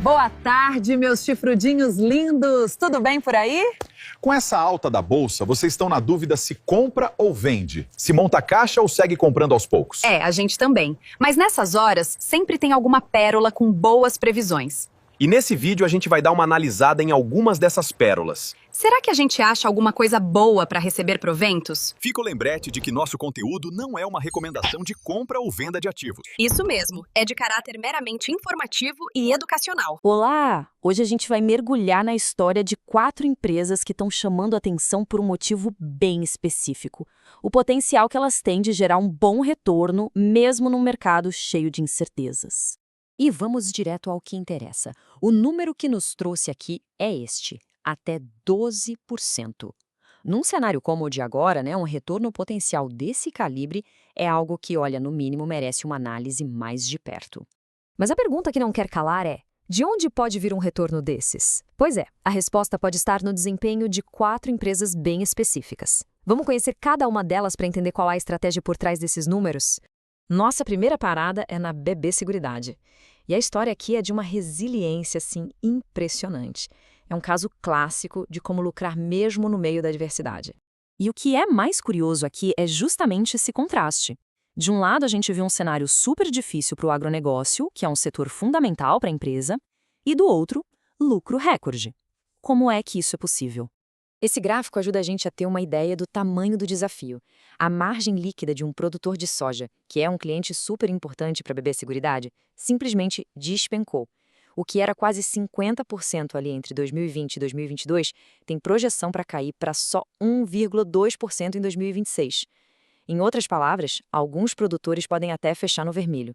Boa tarde, meus chifrudinhos lindos! Tudo bem por aí? Com essa alta da bolsa, vocês estão na dúvida se compra ou vende? Se monta caixa ou segue comprando aos poucos? A gente também. Mas nessas horas, sempre tem alguma pérola com boas previsões. E nesse vídeo a gente vai dar uma analisada em algumas dessas pérolas. Será que a gente acha alguma coisa boa para receber proventos? Fica o lembrete de que nosso conteúdo não é uma recomendação de compra ou venda de ativos. Isso mesmo, é de caráter meramente informativo e educacional. Olá! Hoje a gente vai mergulhar na história de 4 empresas que estão chamando a atenção por um motivo bem específico. O potencial que elas têm de gerar um bom retorno, mesmo num mercado cheio de incertezas. E vamos direto ao que interessa. O número que nos trouxe aqui é este, até 12%. Num cenário como o de agora, um retorno potencial desse calibre é algo que, no mínimo merece uma análise mais de perto. Mas a pergunta que não quer calar é: de onde pode vir um retorno desses? Pois é, a resposta pode estar no desempenho de 4 empresas bem específicas. Vamos conhecer cada uma delas para entender qual é a estratégia por trás desses números? Nossa primeira parada é na BB Seguridade. E a história aqui é de uma resiliência, impressionante. É um caso clássico de como lucrar mesmo no meio da adversidade. E o que é mais curioso aqui é justamente esse contraste. De um lado, a gente vê um cenário super difícil para o agronegócio, que é um setor fundamental para a empresa, e do outro, lucro recorde. Como é que isso é possível? Esse gráfico ajuda a gente a ter uma ideia do tamanho do desafio. A margem líquida de um produtor de soja, que é um cliente super importante para a BB Seguridade, simplesmente despencou. O que era quase 50% ali entre 2020 e 2022 tem projeção para cair para só 1,2% em 2026. Em outras palavras, alguns produtores podem até fechar no vermelho.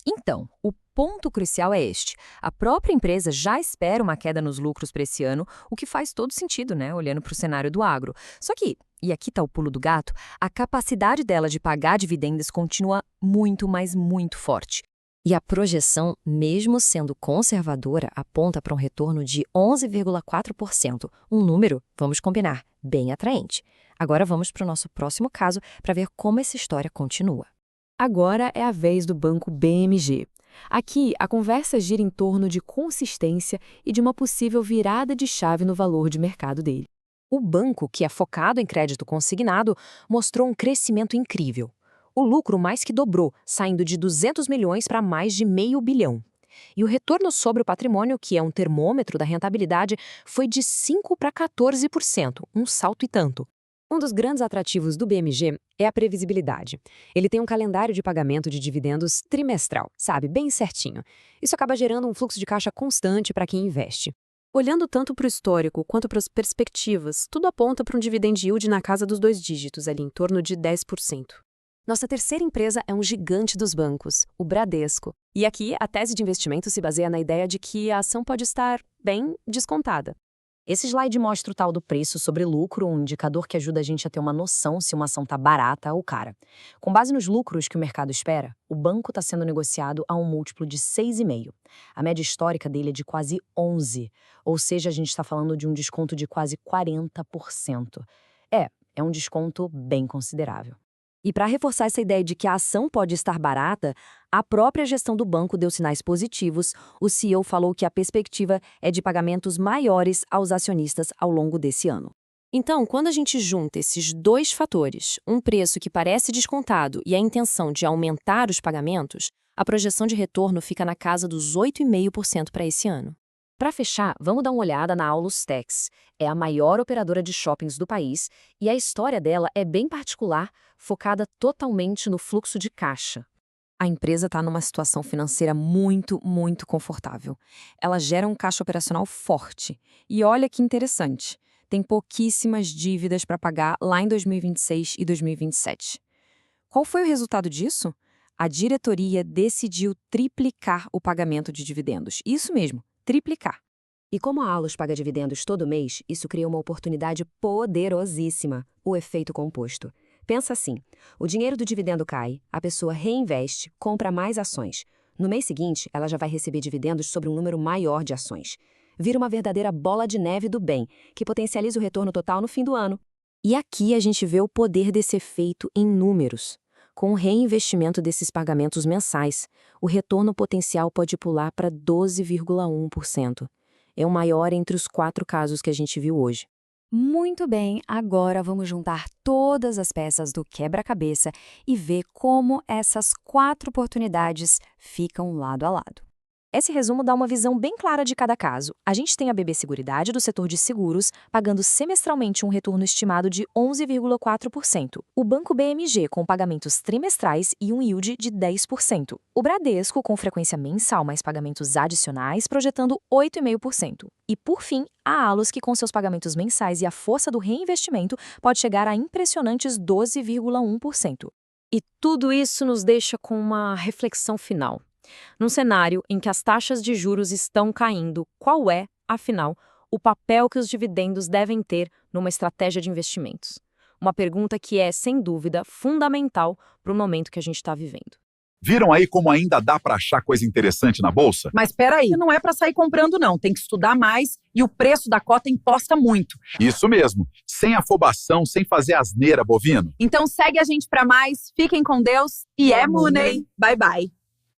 Então, o ponto crucial é este. A própria empresa já espera uma queda nos lucros para esse ano, o que faz todo sentido, olhando para o cenário do agro. Só que, e aqui está o pulo do gato, a capacidade dela de pagar dividendos continua muito, mas muito forte. E a projeção, mesmo sendo conservadora, aponta para um retorno de 11,4%. Um número, vamos combinar, bem atraente. Agora vamos para o nosso próximo caso para ver como essa história continua. Agora é a vez do banco BMG. Aqui, a conversa gira em torno de consistência e de uma possível virada de chave no valor de mercado dele. O banco, que é focado em crédito consignado, mostrou um crescimento incrível. O lucro mais que dobrou, saindo de 200 milhões para mais de R$500 milhão. E o retorno sobre o patrimônio, que é um termômetro da rentabilidade, foi de 5% para 14%, um salto e tanto. Um dos grandes atrativos do BMG é a previsibilidade. Ele tem um calendário de pagamento de dividendos trimestral, bem certinho. Isso acaba gerando um fluxo de caixa constante para quem investe. Olhando tanto para o histórico quanto para as perspectivas, tudo aponta para um dividend yield na casa dos 2 dígitos, ali em torno de 10%. Nossa terceira empresa é um gigante dos bancos, o Bradesco. E aqui, a tese de investimento se baseia na ideia de que a ação pode estar bem descontada. Esse slide mostra o tal do preço sobre lucro, um indicador que ajuda a gente a ter uma noção se uma ação está barata ou cara. Com base nos lucros que o mercado espera, o banco está sendo negociado a um múltiplo de 6,5. A média histórica dele é de quase 11, ou seja, a gente está falando de um desconto de quase 40%. É um desconto bem considerável. E para reforçar essa ideia de que a ação pode estar barata, a própria gestão do banco deu sinais positivos. O CEO falou que a perspectiva é de pagamentos maiores aos acionistas ao longo desse ano. Então, quando a gente junta esses 2 fatores, um preço que parece descontado e a intenção de aumentar os pagamentos, a projeção de retorno fica na casa dos 8,5% para esse ano. Para fechar, vamos dar uma olhada na Aulus Tex. É a maior operadora de shoppings do país e a história dela é bem particular, focada totalmente no fluxo de caixa. A empresa está numa situação financeira muito, muito confortável. Ela gera um caixa operacional forte. E olha que interessante, tem pouquíssimas dívidas para pagar lá em 2026 e 2027. Qual foi o resultado disso? A diretoria decidiu triplicar o pagamento de dividendos. Isso mesmo, triplicar. E como a Aulus paga dividendos todo mês, isso cria uma oportunidade poderosíssima, o efeito composto. Pensa assim, o dinheiro do dividendo cai, a pessoa reinveste, compra mais ações. No mês seguinte, ela já vai receber dividendos sobre um número maior de ações. Vira uma verdadeira bola de neve do bem, que potencializa o retorno total no fim do ano. E aqui a gente vê o poder desse efeito em números. Com o reinvestimento desses pagamentos mensais, o retorno potencial pode pular para 12,1%. É o maior entre os 4 casos que a gente viu hoje. Muito bem, agora vamos juntar todas as peças do quebra-cabeça e ver como essas 4 oportunidades ficam lado a lado. Esse resumo dá uma visão bem clara de cada caso. A gente tem a BB Seguridade do setor de seguros, pagando semestralmente um retorno estimado de 11,4%. O Banco BMG com pagamentos trimestrais e um yield de 10%. O Bradesco com frequência mensal mais pagamentos adicionais, projetando 8,5%. E, por fim, a Allos, que com seus pagamentos mensais e a força do reinvestimento pode chegar a impressionantes 12,1%. E tudo isso nos deixa com uma reflexão final. Num cenário em que as taxas de juros estão caindo, qual é, afinal, o papel que os dividendos devem ter numa estratégia de investimentos? Uma pergunta que é, sem dúvida, fundamental para o momento que a gente está vivendo. Viram aí como ainda dá para achar coisa interessante na bolsa? Mas peraí, não é para sair comprando não, tem que estudar mais e o preço da cota imposta muito. Isso mesmo, sem afobação, sem fazer asneira, bovino. Então segue a gente para mais, fiquem com Deus e é Money. Bye bye.